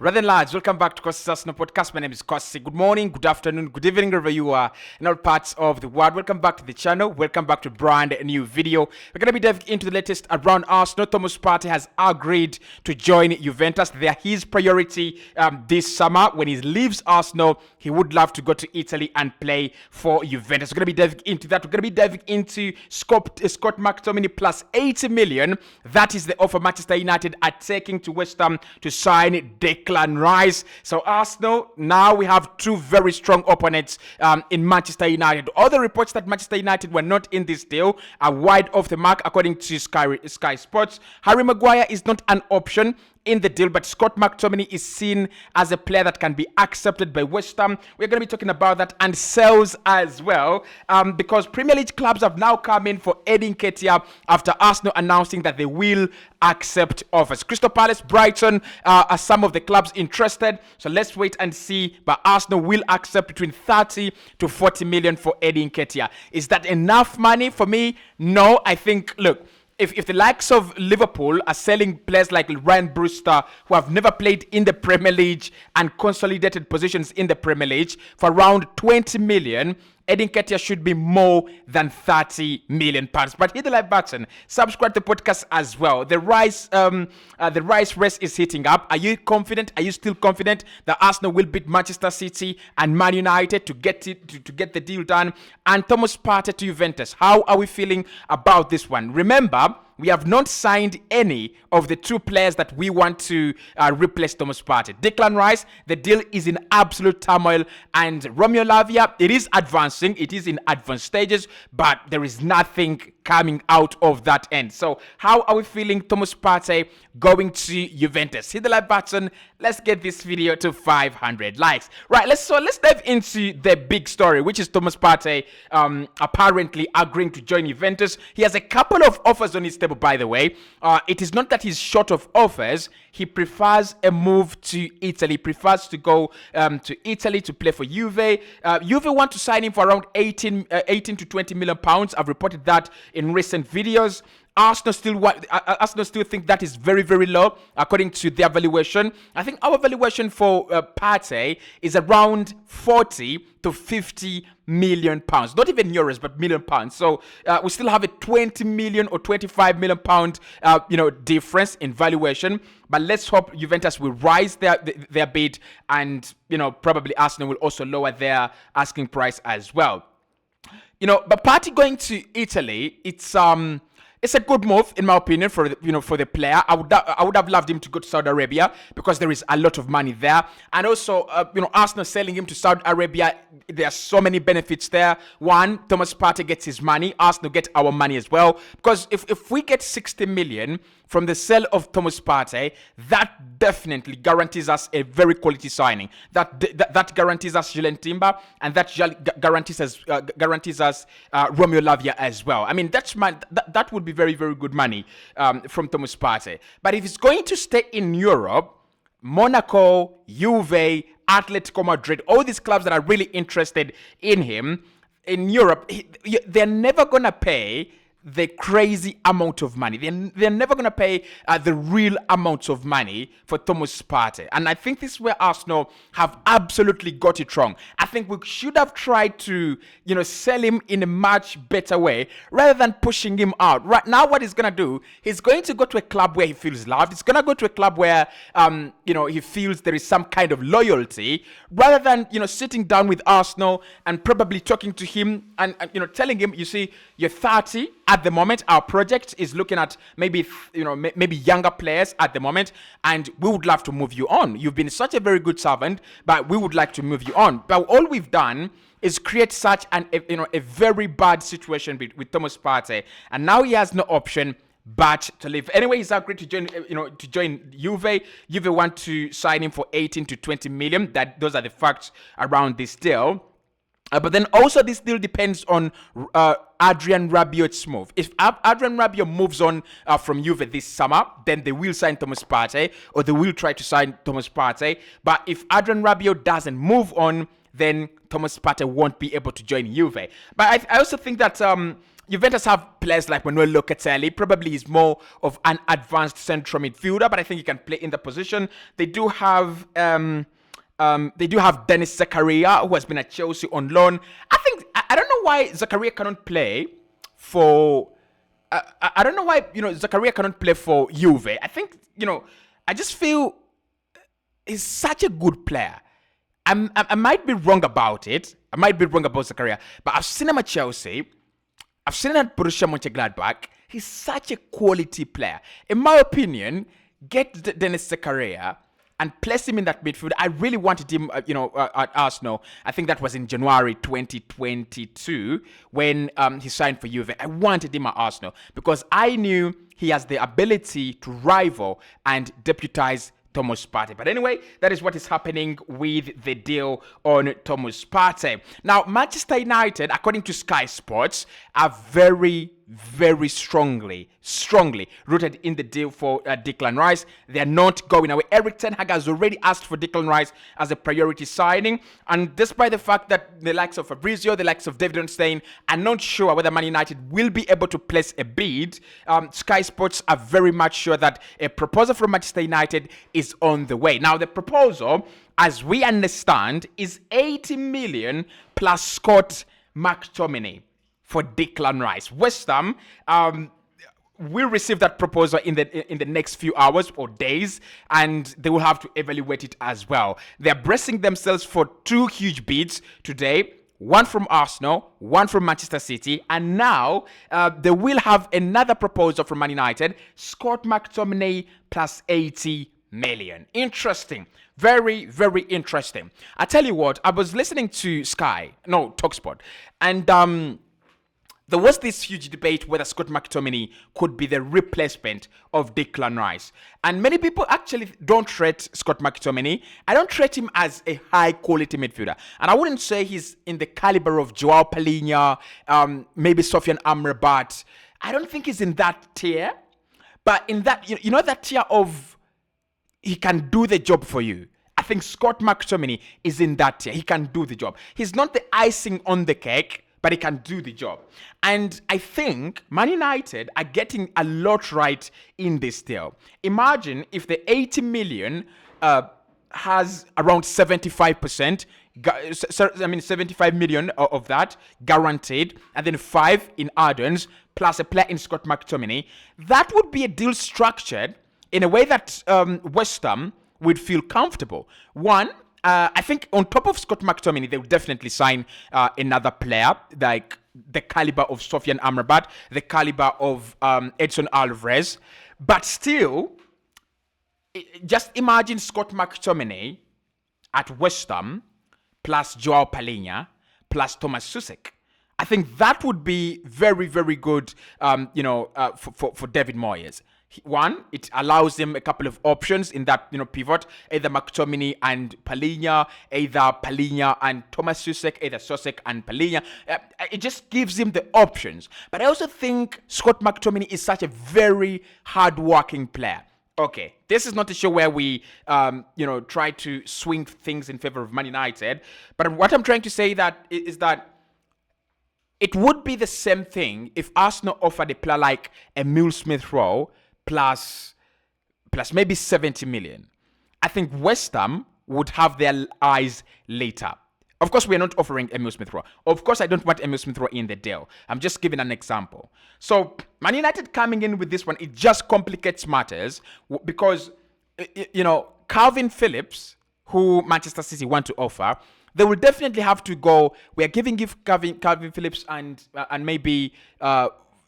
Rather lads, welcome back to Cossy's Arsenal podcast. My name is Cossy. Good morning, good afternoon, good evening, wherever you are in all parts of the world. Welcome back to the channel. Welcome back to a brand new video. We're going to be diving into the latest around Arsenal. Thomas Partey has agreed to join Juventus. They are his priority this summer. When he leaves Arsenal, he would love to go to Italy and play for Juventus. We're going to be diving into that. We're going to be diving into Scott McTominay plus 80 million. That is the offer Manchester United are taking to West Ham to sign Declan Rice. So Arsenal, now we have two very strong opponents in Manchester United. All the reports that Manchester United were not in this deal are wide off the mark according to Sky Sports. Harry Maguire is not an option in the deal, but Scott McTominay is seen as a player that can be accepted by West Ham. We're going to be talking about that and sales as well, because Premier League clubs have now come in for Nketiah after Arsenal announcing that they will accept offers. Crystal Palace, Brighton are some of the clubs interested, so let's wait and see, but Arsenal will accept between 30 to 40 million for Nketiah. Is that enough money? For me, no. I think, look, If the likes of Liverpool are selling players like Ryan Brewster, who have never played in the Premier League and consolidated positions in the Premier League, for around 20 million, Nketiah should be more than 30 million pounds. But hit the like button, subscribe to the podcast as well. The Rice race is heating up. Are you confident? Are you still confident that Arsenal will beat Manchester City and Man United to get the deal done? And Thomas Partey to Juventus. How are we feeling about this one? Remember, we have not signed any of the two players that we want to replace Thomas Partey. Declan Rice, the deal is in absolute turmoil, and Romeo Lavia, it is advancing, it is in advanced stages, but there is nothing coming out of that end. So how are we feeling Thomas Partey going to Juventus? Hit the like button. Let's get this video to 500 likes. Right, let's dive into the big story, which is Thomas Partey apparently agreeing to join Juventus. He has a couple of offers on his table, by the way. It is not that he's short of offers. He prefers a move to Italy, prefers to go to Italy to play for Juve. Juve want to sign him for around 18 to 20 million pounds. I've reported that in recent videos. Arsenal still think that is very, very low according to their valuation. I think our valuation for Partey is around 40 to 50 million pounds. Not even euros, but million pounds. So we still have a 20 million or 25 million pound difference in valuation. But let's hope Juventus will rise their bid, and probably Arsenal will also lower their asking price as well. But Partey going to Italy, it's a good move, in my opinion, for the player. I would have loved him to go to Saudi Arabia because there is a lot of money there, and also Arsenal selling him to Saudi Arabia. There are so many benefits there. One, Thomas Partey gets his money. Arsenal get our money as well, because if we get 60 million from the sale of Thomas Partey, that definitely guarantees us a very quality signing. That guarantees us Julen Timber, and that guarantees us Romeo Lavia as well. I mean, that would be very, very good money from Thomas Partey. But if he's going to stay in Europe, Monaco, Juve, Atletico Madrid, all these clubs that are really interested in him in Europe, they're never gonna pay the crazy amount of money. They're never going to pay the real amounts of money for Thomas Partey. And I think this is where Arsenal have absolutely got it wrong. I think we should have tried to, sell him in a much better way rather than pushing him out. Right now, what he's going to do, he's going to go to a club where he feels loved. He's going to go to a club where, he feels there is some kind of loyalty, rather than, sitting down with Arsenal and probably talking to him and telling him, you see, you're 30. At the moment, our project is looking at maybe younger players at the moment, and we would love to move you on. You've been such a very good servant, but we would like to move you on. But all we've done is create such a very bad situation with Thomas Partey, and now he has no option but to leave. Anyway, he's agreed to join Juve. Juve want to sign him for 18 to 20 million. Those are the facts around this deal. But then also this deal depends on Adrien Rabiot's move. If Adrien Rabiot moves on from Juve this summer, then they will sign Thomas Partey, or they will try to sign Thomas Partey. But if Adrien Rabiot doesn't move on, then Thomas Partey won't be able to join Juve. But I also think that Juventus have players like Manuel Locatelli. Probably he's more of an advanced central midfielder, but I think he can play in the position. They do have Dennis Zakaria, who has been at Chelsea on loan. I don't know why Zakaria cannot play for. I don't know why Zakaria cannot play for Juve. I think I just feel he's such a good player. I might be wrong about it. I might be wrong about Zakaria, but I've seen him at Chelsea. I've seen him at Borussia Mönchengladbach. He's such a quality player. In my opinion, get Dennis Zakaria and place him in that midfield. I really wanted him, at Arsenal. I think that was in January 2022 when he signed for Juve. I wanted him at Arsenal because I knew he has the ability to rival and deputize Thomas Partey. But anyway, that is what is happening with the deal on Thomas Partey. Now, Manchester United, according to Sky Sports, are very, very strongly rooted in the deal for Declan Rice. They are not going away. Eric Ten Hag has already asked for Declan Rice as a priority signing, and despite the fact that the likes of Fabrizio, the likes of David Ornstein are not sure whether Man United will be able to place a bid, Sky Sports are very much sure that a proposal from Manchester United is on the way. Now, the proposal, as we understand, is 80 million plus Scott McTominay for Declan Rice. West Ham will receive that proposal in the next few hours or days, and they will have to evaluate it as well. They are bracing themselves for two huge bids today. One from Arsenal, one from Manchester City, and now they will have another proposal from Man United, Scott McTominay plus 80 million. Interesting. Very, very interesting. I tell you what, I was listening to TalkSport, and there was this huge debate whether Scott McTominay could be the replacement of Declan Rice. And many people actually don't rate Scott McTominay. I don't rate him as a high-quality midfielder. And I wouldn't say he's in the caliber of Joao Palhinha, maybe Sofian Amrabat. I don't think he's in that tier. But in that, that tier of he can do the job for you. I think Scott McTominay is in that tier. He can do the job. He's not the icing on the cake, but he can do the job. And I think Man United are getting a lot right in this deal. Imagine if the 80 million has around 75%, 75 million of that guaranteed, and then 5 in add-ons, plus a player in Scott McTominay. That would be a deal structured in a way that West Ham would feel comfortable. One, I think on top of Scott McTominay, they will definitely sign another player like the caliber of Sofian Amrabat, the caliber of Edson Alvarez. But still, just imagine Scott McTominay at West Ham plus Joao Palhinha plus Thomas Susek. I think that would be very, very good, for David Moyes. One, it allows him a couple of options in that pivot, either McTominay and Palhinha, either Palhinha and Thomas Susek, either Susek and Palhinha. It just gives him the options. But I also think Scott McTominay is such a very hard-working player. Okay, this is not a show where we, try to swing things in favor of Man United. But what I'm trying to say is that it would be the same thing if Arsenal offered a player like Emile Smith-Rowe plus maybe 70 million. I think West Ham would have their eyes later. Of course, we are not offering Emile Smith-Rowe. Of course, I don't want Emile Smith-Rowe in the deal. I'm just giving an example. So, Man United coming in with this one, it just complicates matters because, Calvin Phillips, who Manchester City want to offer, they will definitely have to go. We are giving Calvin Phillips and maybe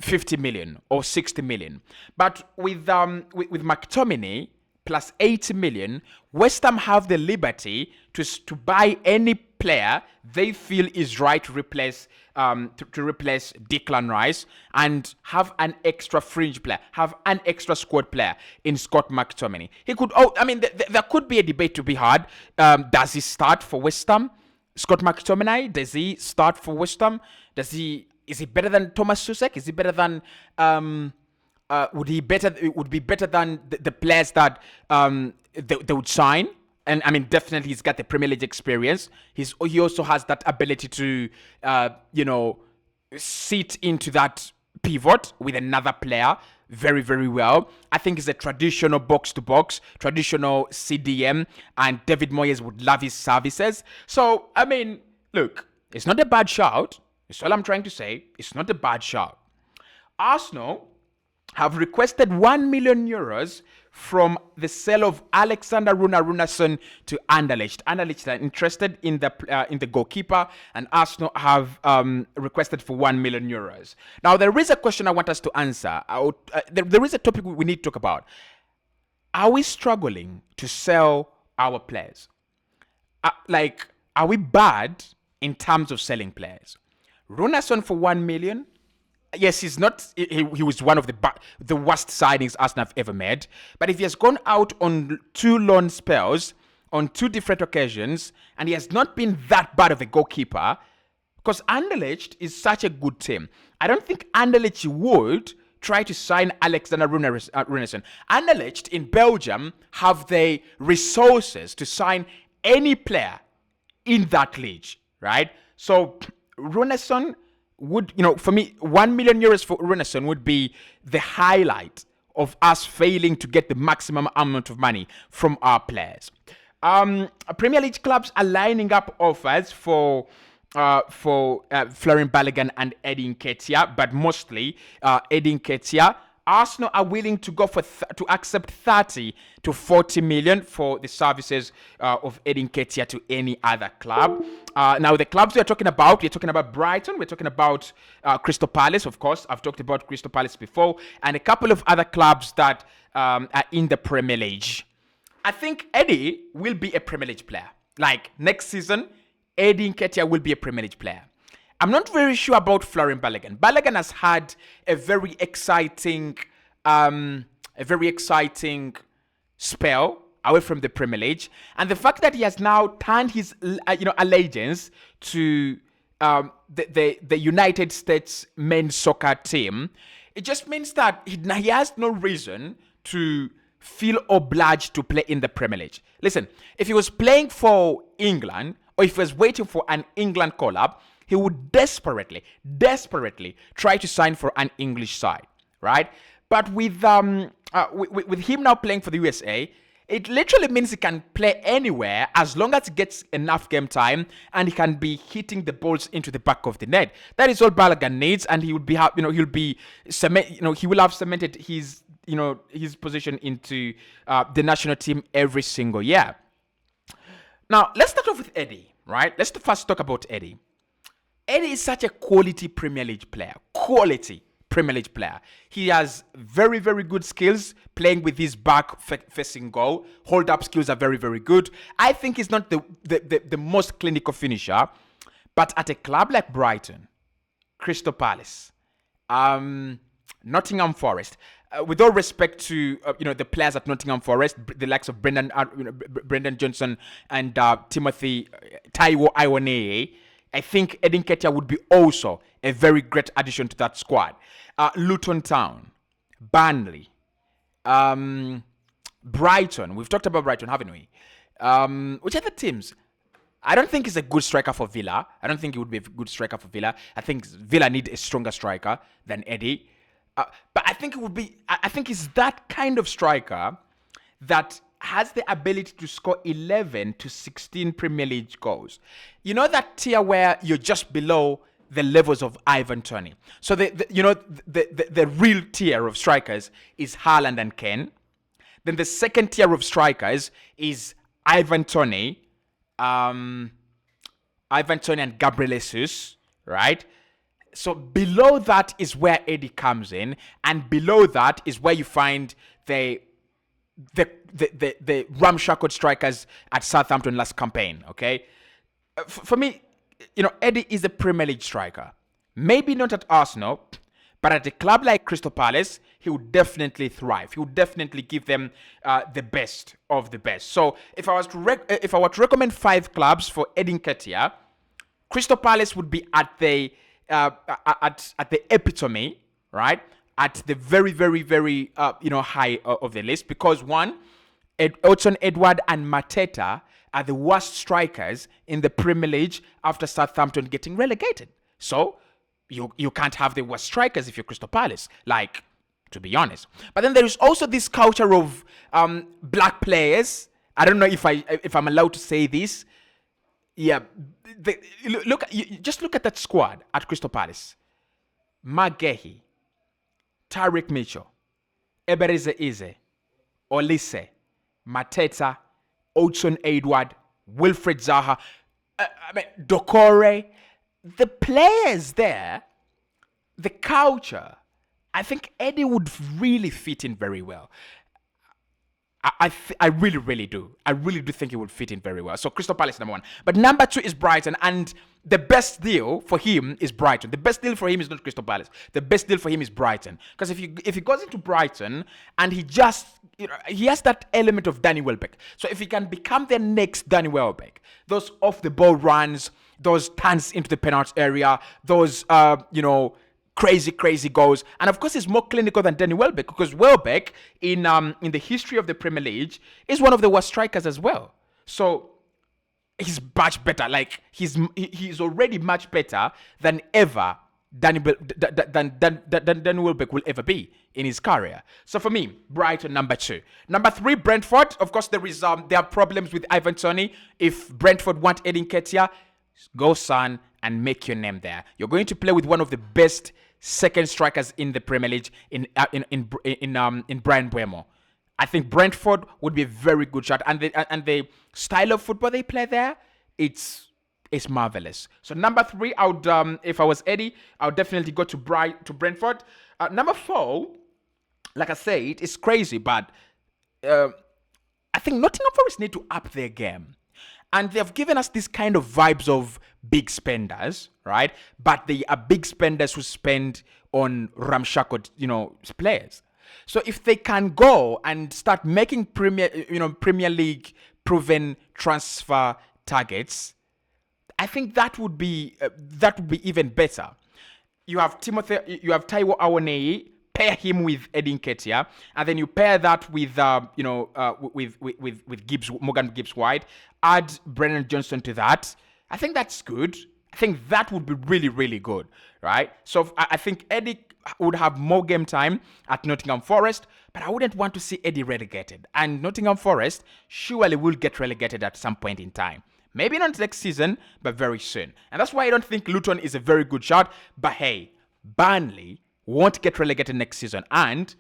50 million or 60 million. But with McTominay plus 80 million, West Ham have the liberty to buy any player they feel is right to replace Declan Rice and have an extra fringe player, have an extra squad player in Scott McTominay. He could. There could be a debate to be had. Does he start for West Ham? Scott McTominay, does he start for West Ham? Is he better than Thomas Susek? Is he better than would be better than the players that they would sign? And definitely he's got the Premier League experience. He also has that ability to sit into that pivot with another player very, very well. I think it's a traditional box-to-box, traditional CDM, and David Moyes would love his services. So, I mean, look, it's not a bad shout. That's all I'm trying to say. It's not a bad shout. Arsenal have requested 1 million euros from the sale of Alexander Runarsson to Anderlecht. Anderlecht are interested in the goalkeeper, and Arsenal have requested for 1 million euros. Now, there is a question I want us to answer. There is a topic we need to talk about. Are we struggling to sell our players? Are we bad in terms of selling players? Runarsson for 1 million? Yes, he's not. He was one of the worst signings Arsenal have ever made. But if he has gone out on 2 loan spells on 2 different occasions, and he has not been that bad of a goalkeeper, because Anderlecht is such a good team, I don't think Anderlecht would try to sign Alexander Runarsson. Anderlecht in Belgium have the resources to sign any player in that league, right? So Runarsson would, for me, 1 million euros for Runarsson would be the highlight of us failing to get the maximum amount of money from our players. Premier League clubs are lining up offers for Florian Balogun and Eddie Nketiah, but mostly Eddie Nketiah. Arsenal are willing to go to accept 30 to 40 million for the services of Eddie Nketiah to any other club. Now, the clubs we're talking about Brighton, we're talking about Crystal Palace, of course. I've talked about Crystal Palace before, and a couple of other clubs that are in the Premier League. I think Eddie will be a Premier League player. Like, next season, Eddie Nketiah will be a Premier League player. I'm not very sure about Florian Balogun. Balogun has had a very exciting spell away from the Premier League, and the fact that he has now turned his allegiance to the United States men's soccer team, it just means that he has no reason to feel obliged to play in the Premier League. Listen, if he was playing for England, or if he was waiting for an England call-up, he would desperately try to sign for an English side, right? But with him now playing for the USA, it literally means he can play anywhere as long as he gets enough game time and he can be hitting the balls into the back of the net. That is all Balogun needs, and he would be he will have cemented his position into the national team every single year. Now, let's start off with Eddie, right? Let's first talk about Eddie. Eddie is such a quality Premier League player. He has very, very good skills playing with his back facing goal. Hold up skills are very, very good. I think he's not the most clinical finisher, but at a club like Brighton, Crystal Palace, Nottingham Forest, with all respect to the players at Nottingham Forest, the likes of Brendan Johnson and Timothy Taiwo Iwaneye, I think Eddie Nketiah would be also a very great addition to that squad. Luton Town, Burnley, Brighton. We've talked about Brighton, haven't we? Which other teams? I don't think he's a good striker for Villa. I don't think he would be a good striker for Villa. I think Villa need a stronger striker than Eddie. But I think it would be. I think he's that kind of striker that has the ability to score 11 to 16 Premier League goals. You know that tier where you're just below the levels of Ivan Toney. So the real tier of strikers is Haaland and Kane. Then the second tier of strikers is Ivan Toney and Gabriel Jesus, right? So below that is where Eddie comes in, and below that is where you find the ramshackle strikers at Southampton last campaign. Okay, for me, Eddie is a Premier League striker. Maybe not at Arsenal, but at a club like Crystal Palace, he would definitely thrive. He would definitely give them the best of the best. So if I were to recommend 5 clubs for Eddie Nketiah, Crystal Palace would be at the epitome, right? At the very, very, very high of the list, because one, Odson Edward and Mateta are the worst strikers in the Premier League after Southampton getting relegated. So you can't have the worst strikers if you're Crystal Palace, like, to be honest. But then there is also this culture of black players. I don't know if I'm allowed to say this. Yeah, just look at that squad at Crystal Palace. Magehi, Tariq Mitchell, Eberezer Eze, Olise, Mateta, Odson Edward, Wilfred Zaha, Dokore. The players there, the culture, I think Eddie would really fit in very well. I really, really do. I really do think he would fit in very well. So Crystal Palace number 1. But number 2 is Brighton, and the best deal for him is Brighton. The best deal for him is not Crystal Palace. The best deal for him is Brighton. Because if he goes into Brighton and he just, he has that element of Danny Welbeck. So if he can become the next Danny Welbeck, those off the ball runs, those turns into the penalty area, those crazy goals, and of course he's more clinical than Danny Welbeck, because Welbeck in the history of the Premier League is one of the worst strikers as well. So he's much better. Like he's already much better than ever Danny Welbeck will ever be in his career. So for me, Brighton number 2. Number 3, Brentford. Of course there are problems with Ivan Toney. If Brentford want Eddie Nketiah, go son and make your name there. You're going to play with one of the best second strikers in the Premier League in Brian Mbeumo. I think Brentford would be a very good shot, and the style of football they play there, it's marvelous. So number 3, I would if I was Eddie, I would definitely go to Brentford. Number 4, like I said, it's crazy, but I think Nottingham Forest need to up their game. And they have given us this kind of vibes of big spenders, right? But they are big spenders who spend on ramshackle, players. So if they can go and start making Premier League proven transfer targets, I think that would be even better. You have Taiwo Awoniyi, pair him with Eddie Nketiah, and then you pair that with Morgan Gibbs White, add Brennan Johnson to that. I think that's good. I think that would be really, really good, right? So I think Eddie would have more game time at Nottingham Forest, but I wouldn't want to see Eddie relegated. And Nottingham Forest surely will get relegated at some point in time. Maybe not next season, but very soon. And that's why I don't think Luton is a very good shot. But hey, Burnley won't get relegated next season, and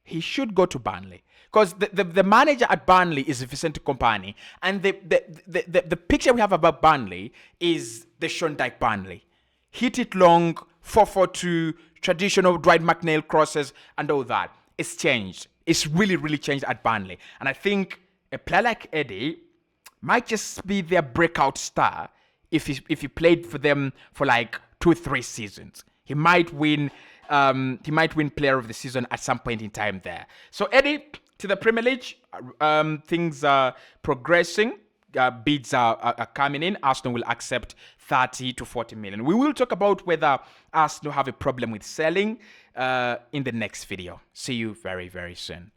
he should go to Burnley, because the manager at Burnley is Vicente Kompany, and the picture we have about Burnley is the Sean Dyche Burnley. Hit it long, 4-4-2, traditional Dwight McNeil crosses, and all that. It's changed. It's really, really changed at Burnley, and I think a player like Eddie might just be their breakout star if he played for them for like 2-3 seasons. He might win Player of the Season at some point in time there. So Eddie to the Premier League, things are progressing. Bids are coming in. Arsenal will accept 30 to 40 million. We will talk about whether Arsenal have a problem with selling in the next video. See you very, very soon.